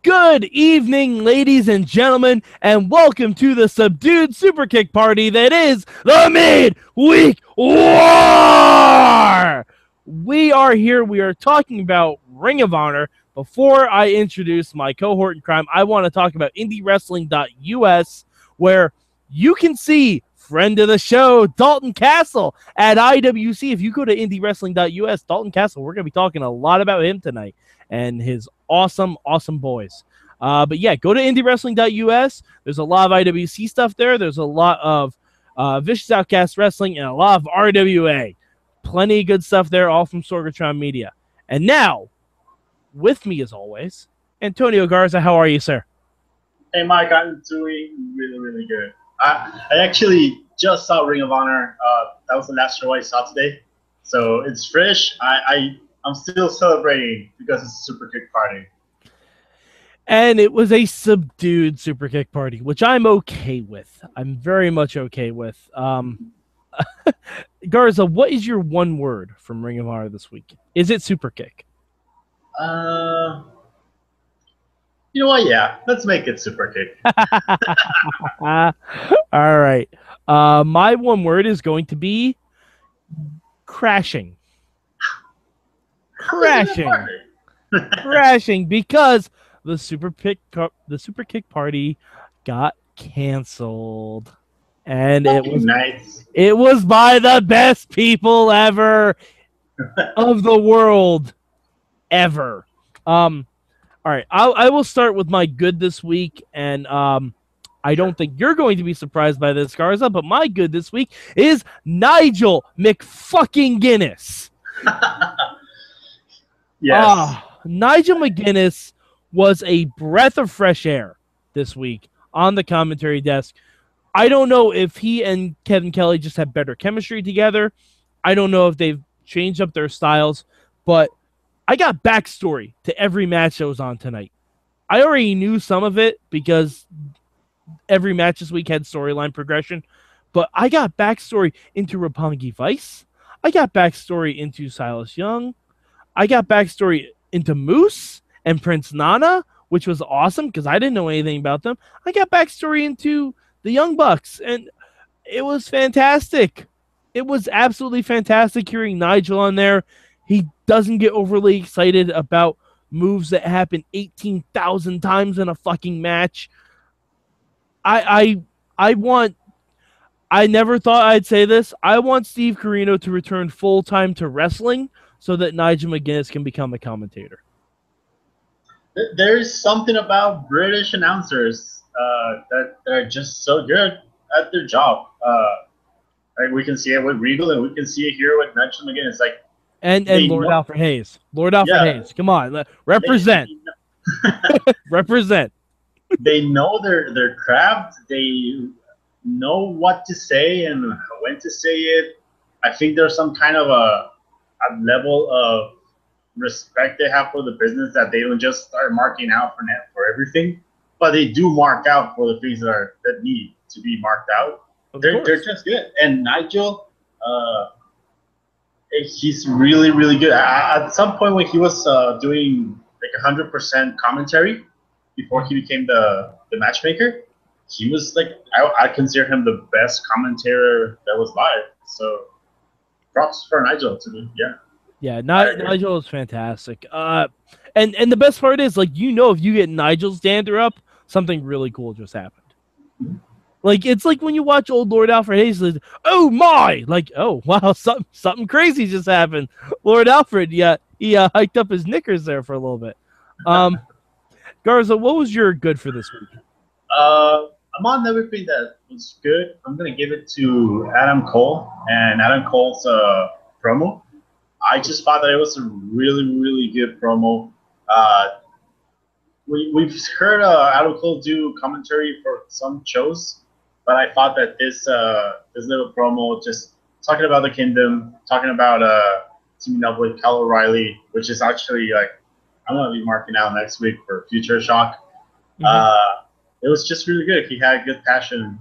Good evening, ladies and gentlemen, and welcome to the subdued superkick party that is the Midweek War! We are here. We are talking about Ring of Honor. Before I introduce my cohort in crime, I want to talk about IndieWrestling.us, where you can see friend of the show, Dalton Castle, at IWC. If you go to IndieWrestling.us, Dalton Castle, we're going to be talking a lot about him tonight and his awesome boys. But yeah, go to IndieWrestling.us. There's a lot of IWC stuff there. There's a lot of Vicious Outcast Wrestling and a lot of RWA. Plenty of good stuff there, all from Sorgatron Media. And now, with me as always, Antonio Garza. How are you, sir? Hey, Mike, I'm doing really good. I actually just saw Ring of Honor. That was the last show I saw today. So it's fresh. I'm still celebrating because it's a super kick party. And it was a subdued superkick party, which I'm okay with. I'm very much okay with. Garza, what is your one word from Ring of Honor this week? Is it superkick? You know what? Yeah, let's make it superkick. All right. My one word is going to be crashing. Crashing because the superkick party got canceled, and it was by the best people ever of the world ever. All right, I will start with my good this week, and I don't think you're going to be surprised by this, Garza, but my good this week is Nigel McFucking-Guinness. Yes. Nigel McGuinness was a breath of fresh air this week on the commentary desk. I don't know if he and Kevin Kelly just have better chemistry together. I don't know if they've changed up their styles, but I got backstory to every match that was on tonight. I already knew some of it because every match this week had storyline progression, but I got backstory into Roppongi Vice. I got backstory into Silas Young. I got backstory into Moose and Prince Nana, which was awesome because I didn't know anything about them. I got backstory into the Young Bucks, and it was fantastic. It was absolutely fantastic hearing Nigel on there. He doesn't get overly excited about moves that happen 18,000 times in a fucking match. I never thought I'd say this. I want Steve Corino to return full-time to wrestling so that Nigel McGuinness can become a commentator. There's something about British announcers that are just so good at their job. Like we can see it with Regal, and we can see it here with Nigel McGuinness. Like and Lord Alfred Hayes. Lord Alfred Hayes. Come on, represent. Represent. They know their craft. They know what to say and when to say it. I think there's some kind of a level of respect they have for the business that they don't just start marking out for everything, but they do mark out for the things that need to be marked out. They're just good. And Nigel, he's really good. At some point when he was doing like 100% commentary before he became the matchmaker, he was like, I consider him the best commentator that was live. So props for Nigel to me. Yeah, Nigel is fantastic. And the best part is, like, if you get Nigel's dander up, something really cool just happened. Like, it's like when you watch old Lord Alfred Hayes, like, oh my! Like, oh, wow, something crazy just happened. Lord Alfred, he hiked up his knickers there for a little bit. Garza, what was your good for this week? I'm on everything that was good. I'm going to give it to Adam Cole and Adam Cole's promo. I just thought that it was a really good promo. We've heard Adam Cole do commentary for some shows, but I thought that this little promo, just talking about the Kingdom, talking about teaming up with Kyle O'Reilly, which is actually like I'm gonna be marking out next week for Future Shock. Mm-hmm. It was just really good. He had good passion.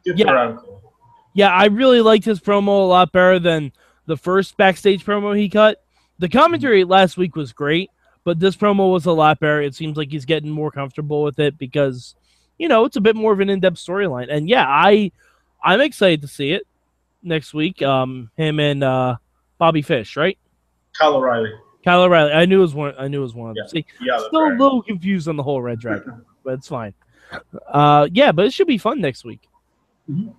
Good for Adam Cole. Yeah, I really liked his promo a lot better than the first backstage promo he cut. The commentary last week was great, But this promo was a lot better. It seems like he's getting more comfortable with it because, it's a bit more of an in-depth storyline. And yeah, I'm excited to see it next week. Him and Bobby Fish, right? Kyle O'Reilly. Kyle O'Reilly. I knew it was one of them. See, still a Dragon. little confused on the whole Red Dragon, but it's fine. Yeah, but it should be fun next week. Mm-hmm.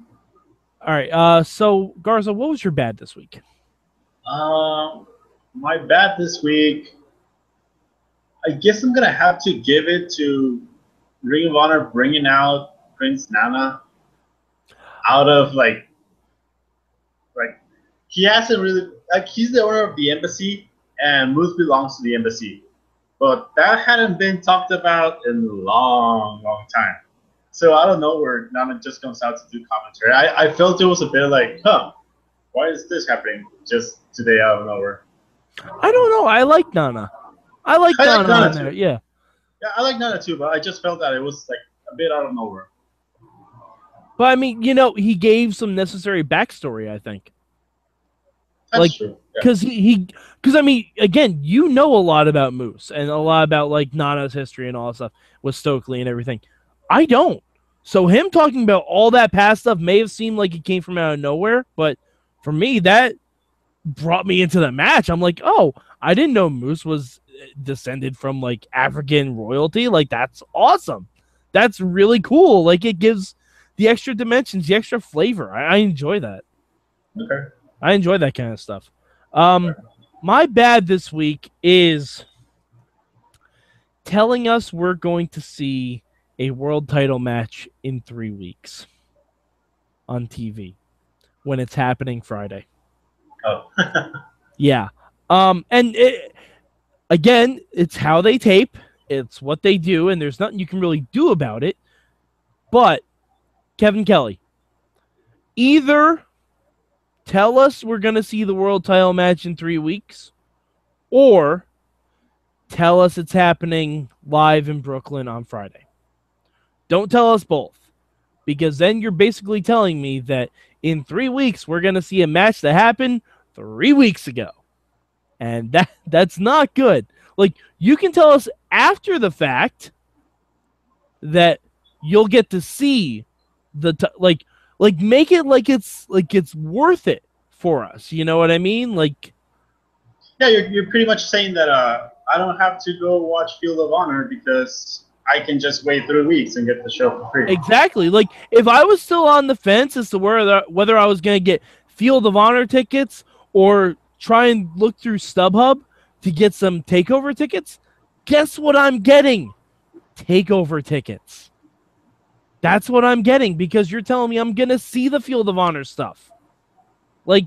All right. So Garza, what was your bad this week? My bad this week. I guess I'm gonna have to give it to Ring of Honor bringing out Prince Nana out of like he hasn't really he's the owner of the embassy and Moose belongs to the embassy, but that hadn't been talked about in a long time. So out of nowhere, Nana just comes out to do commentary. I felt it was a bit like, why is this happening just today out of nowhere? I don't know. I like Nana. I like Nana there. Yeah. Yeah, I like Nana too, but I just felt that it was like a bit out of nowhere. But I mean, he gave some necessary backstory, I think. That's true. Because because I mean, again, a lot about Moose and a lot about like Nana's history and all that stuff with Stokely and everything. I don't. So him talking about all that past stuff may have seemed like it came from out of nowhere, but for me, that brought me into the match. I'm like, oh, I didn't know Moose was descended from like African royalty. Like, that's awesome. That's really cool. Like, it gives the extra dimensions, the extra flavor. I enjoy that. Okay. I enjoy that kind of stuff. My bad this week is telling us we're going to see a world title match in 3 weeks on TV when it's happening Friday. Oh. Yeah. And again, it's how they tape. It's what they do, and there's nothing you can really do about it. But, Kevin Kelly, either tell us we're going to see the world title match in 3 weeks, or tell us it's happening live in Brooklyn on Friday. Don't tell us both, because then you're basically telling me that in 3 weeks we're going to see a match that happened 3 weeks ago. And that's not good. Like, you can tell us after the fact that you'll get to see like make it like it's worth it for us. You know what I mean? Like, yeah, you're pretty much saying that I don't have to go watch Field of Honor because I can just wait 3 weeks and get the show for free. Exactly. Like, if I was still on the fence as to whether I was going to get Field of Honor tickets or try and look through StubHub to get some TakeOver tickets, guess what I'm getting? TakeOver tickets. That's what I'm getting, because you're telling me I'm going to see the Field of Honor stuff. Like,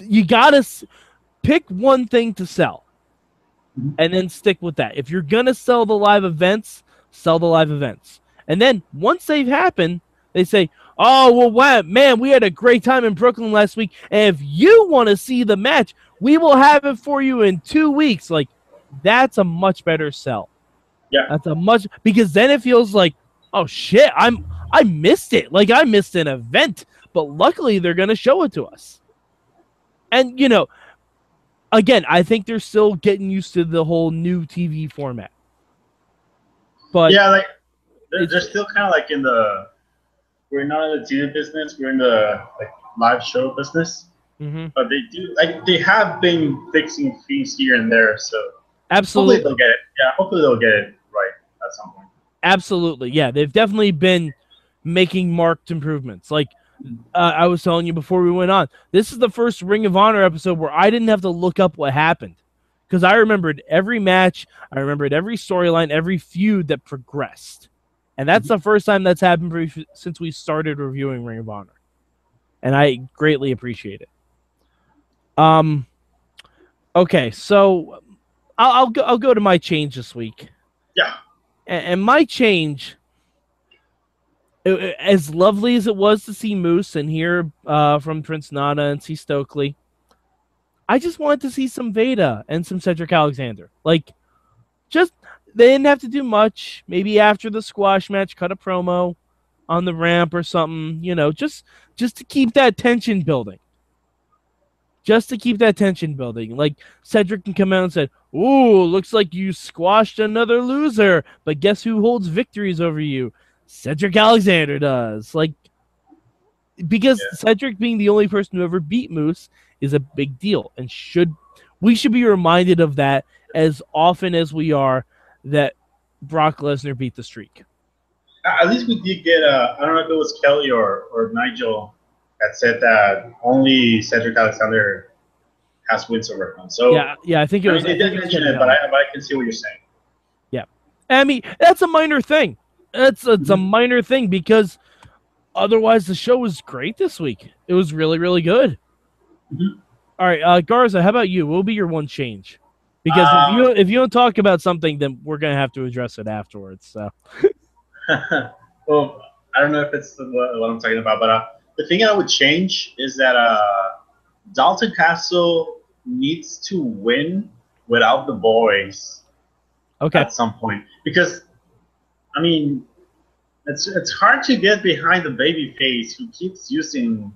you got to pick one thing to sell and then stick with that. If you're going to sell the live events, sell the live events. And then once they've happened, they say, oh, well, wow, man, we had a great time in Brooklyn last week. And if you want to see the match, we will have it for you in 2 weeks. Like, that's a much better sell. Yeah. Because then it feels like, oh, shit, I missed it. Like, I missed an event. But luckily, they're going to show it to us. And, again, I think they're still getting used to the whole new TV format. But yeah, like, they're still kind of like we're not in the TV business, we're in the live show business. Mm-hmm. But they have been fixing things here and there, so absolutely hopefully they'll get it. Yeah, hopefully they'll get it right at some point. Absolutely, yeah, they've definitely been making marked improvements. Like I was telling you before we went on, this is the first Ring of Honor episode where I didn't have to look up what happened, because I remembered every match, I remembered every storyline, every feud that progressed. And that's the first time that's happened since we started reviewing Ring of Honor. And I greatly appreciate it. Okay, so I'll go to my change this week. Yeah. And my change, as lovely as it was to see Moose and hear from Prince Nana and see Stokely, I just wanted to see some Veda and some Cedric Alexander. Like, they didn't have to do much. Maybe after the squash match, cut a promo on the ramp or something, just to keep that tension building. just to keep that tension building. Like Cedric can come out and say, "Ooh, looks like you squashed another loser, but guess who holds victories over you? Cedric Alexander does." Like, because Cedric being the only person who ever beat Moose is a big deal, and we should be reminded of that as often as we are that Brock Lesnar beat the streak. At least we did get I don't know if it was Kelly or Nigel that said that only Cedric Alexander has wins over him. So yeah, I think it was. They did mention it, but I can see what you're saying. Yeah, I mean that's a minor thing. It's a minor thing because otherwise the show was great this week. It was really, really good. Mm-hmm. All right, Garza, how about you? What will be your one change? Because if you don't talk about something, then we're gonna have to address it afterwards. So. Well, I don't know if it's what I'm talking about, but the thing I would change is that Dalton Castle needs to win without the boys. Okay. At some point, because I mean, it's hard to get behind the baby face who keeps using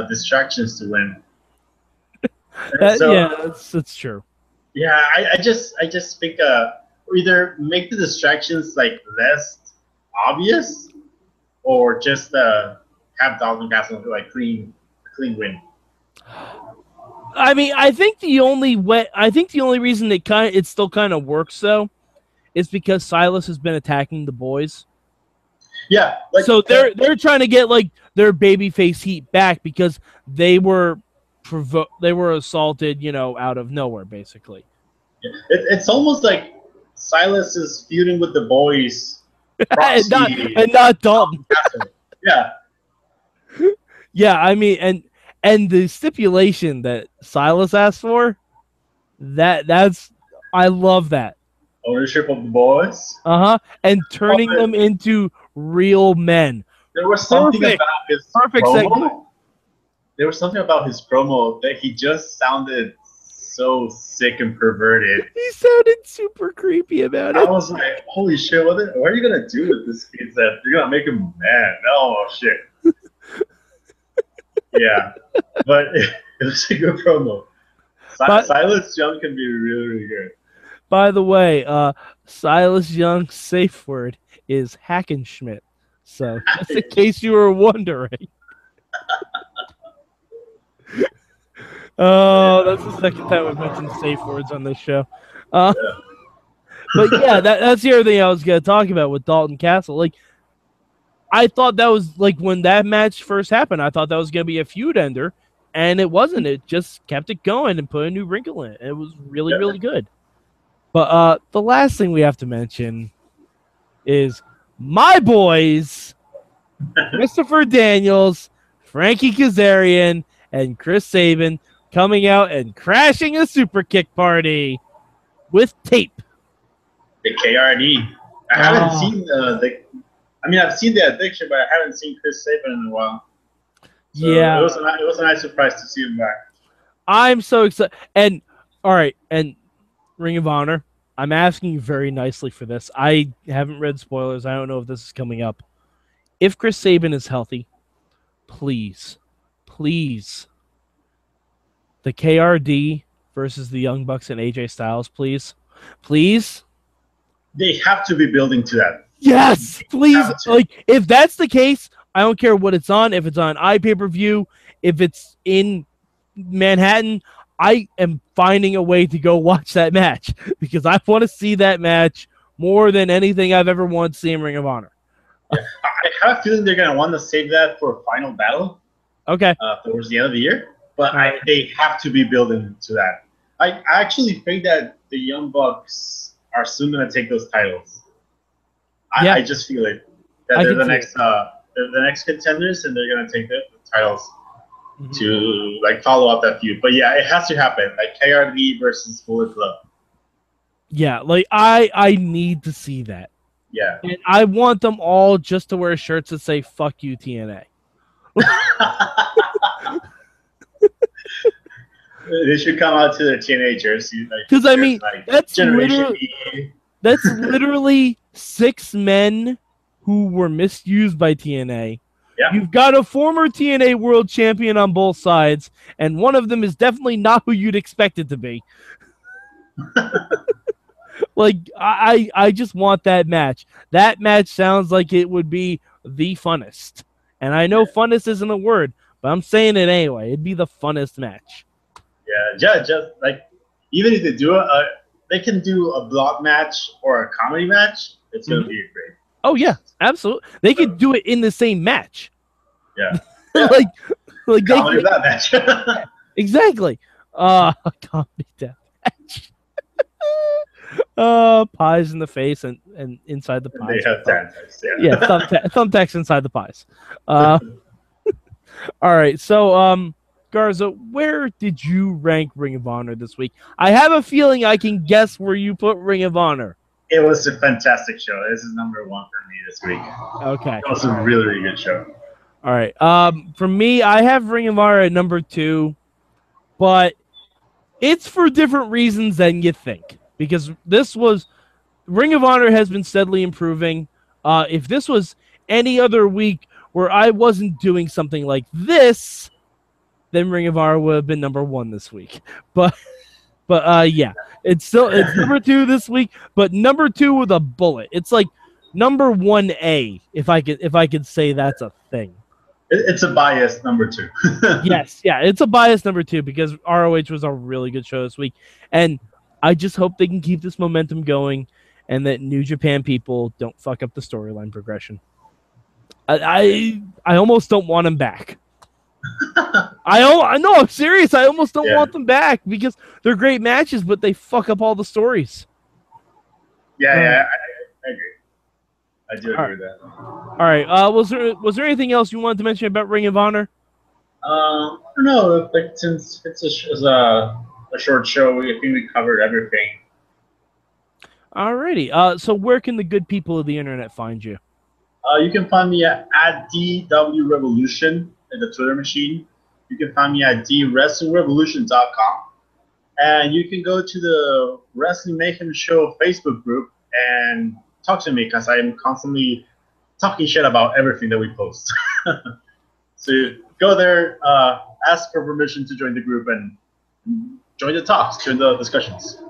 distractions to win. That's true. Yeah, I just think either make the distractions like less obvious, or just have Dalton Castle like clean win. I mean, I think the only reason it still kind of works though is because Silas has been attacking the boys. Yeah, so they're trying to get like their babyface heat back because they were assaulted, out of nowhere, basically. It's almost like Silas is feuding with the boys, and not Dalton. Yeah. Yeah, I mean, and the stipulation that Silas asked for, that's I love that. Ownership of the boys. And turning them into real men. There was something about his promo. Segment. There was something about his promo that he just sounded so sick and perverted. He sounded super creepy about it. I was like, holy shit, what are you going to do with this kid? That you're going to make him mad? Oh, shit. Yeah, but it was a good promo. Silas Young can be really, really good. By the way, Silas Young's safe word is Hackenschmidt. So, just in case you were wondering. Oh, that's the second time we've mentioned safe words on this show. But yeah, that's the other thing I was going to talk about with Dalton Castle. Like, I thought that was like when that match first happened, I thought that was going to be a feud ender, and it wasn't. It just kept it going and put a new wrinkle in it. It was really, really good. But the last thing we have to mention is my boys, Christopher Daniels, Frankie Kazarian, and Chris Sabin coming out and crashing a super kick party with tape. The KRD. I haven't seen I've seen the Addiction, but I haven't seen Chris Sabin in a while. So yeah, it was a nice surprise to see him back. I'm so excited. And all right, and Ring of Honor, I'm asking you very nicely for this. I haven't read spoilers. I don't know if this is coming up. If Chris Sabin is healthy, please, the KRD versus the Young Bucks and AJ Styles, please. They have to be building to that. Yes, please. Like, if that's the case, I don't care what it's on. If it's on iPay-per-view, if it's in Manhattan, I am finding a way to go watch that match because I want to see that match more than anything I've ever wanted to see in Ring of Honor. Yeah, I have a feeling they're going to want to save that for a final battle. Okay. Towards the end of the year. But they have to be building to that. I actually think that the Young Bucks are soon going to take those titles. I just feel it. That they're the next contenders, and they're going to take the titles to follow up that feud. But yeah, it has to happen. Like KRD versus Bullet Club. Yeah, like I need to see that. Yeah. And I want them all just to wear shirts that say "Fuck you, TNA." They should come out to the teenagers. Because I mean, that's literally 6 men who were misused by TNA Yeah. You've got a former TNA world champion on both sides, and one of them is definitely not who you'd expect it to be. Like, I just want that match. That match sounds like it would be the funnest. And I know funnest isn't a word, but I'm saying it anyway. It'd be the funnest match. Yeah, just like, even if they do they can do a block match or a comedy match. It's gonna be great. Oh yeah, absolutely. They could do it in the same match. Yeah. like Comedy that match. Exactly. Comedy death match. Pies in the face and inside the pies. They have thumbtacks. Yeah, thumbtacks inside the pies. All right, so Garza, where did you rank Ring of Honor this week? I have a feeling I can guess where you put Ring of Honor. It was a fantastic show. This is number 1 for me this week. Okay. It was a really, really good show. All right. For me, I have Ring of Honor at number 2, but it's for different reasons than you think. Because Ring of Honor has been steadily improving. If this was any other week where I wasn't doing something like this, then Ring of Honor would have been number 1 this week. But yeah, it's number 2 this week, but number 2 with a bullet. It's like number 1A, if I could say that's a thing. It's a biased number 2. Yes, yeah, it's a biased number 2 because ROH was a really good show this week, and I just hope they can keep this momentum going, and that New Japan people don't fuck up the storyline progression. I almost don't want them back. I know, I'm serious. I almost don't want them back because they're great matches, but they fuck up all the stories. Yeah, I agree. I do agree with that. All right. Was there anything else you wanted to mention about Ring of Honor? No. Like, since it's a short show, I think we covered everything. Alrighty. So where can the good people of the internet find you? You can find me at DW Revolution in the Twitter machine. You can find me at DWrestlingRevolution.com. And you can go to the Wrestling Mayhem Show Facebook group and talk to me because I am constantly talking shit about everything that we post. So go there, ask for permission to join the group, and join the talks, join the discussions.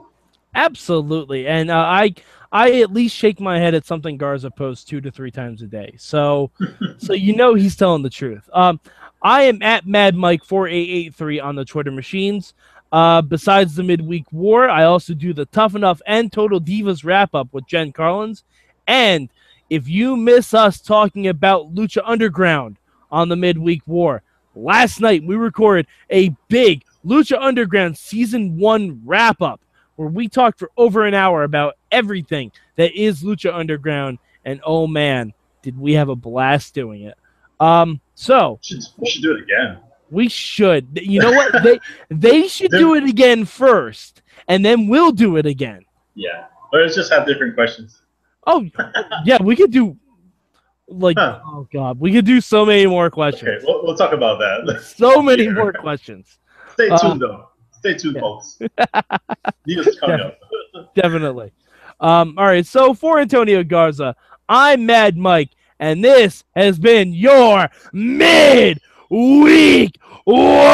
Absolutely. And I at least shake my head at something Garza posts 2 to 3 times a day. So he's telling the truth. I am at MadMike4883 on the Twitter machines. Besides the Midweek War, I also do the Tough Enough and Total Divas wrap-up with Jen Carlins. And if you miss us talking about Lucha Underground on the Midweek War, last night we recorded a big Lucha Underground Season 1 wrap-up where we talked for over an hour about everything that is Lucha Underground, and oh man, did we have a blast doing it. So we should do it again. We should. You know what? They should do it again first, and then we'll do it again. Yeah. But let's just have different questions. Oh, yeah, we could do oh god, we could do so many more questions. Okay, we'll talk about that. So many more questions. Stay tuned though. Stay tuned, folks. News coming up. Definitely. All right, so for Antonio Garza, I'm Mad Mike, and this has been your Midweek War!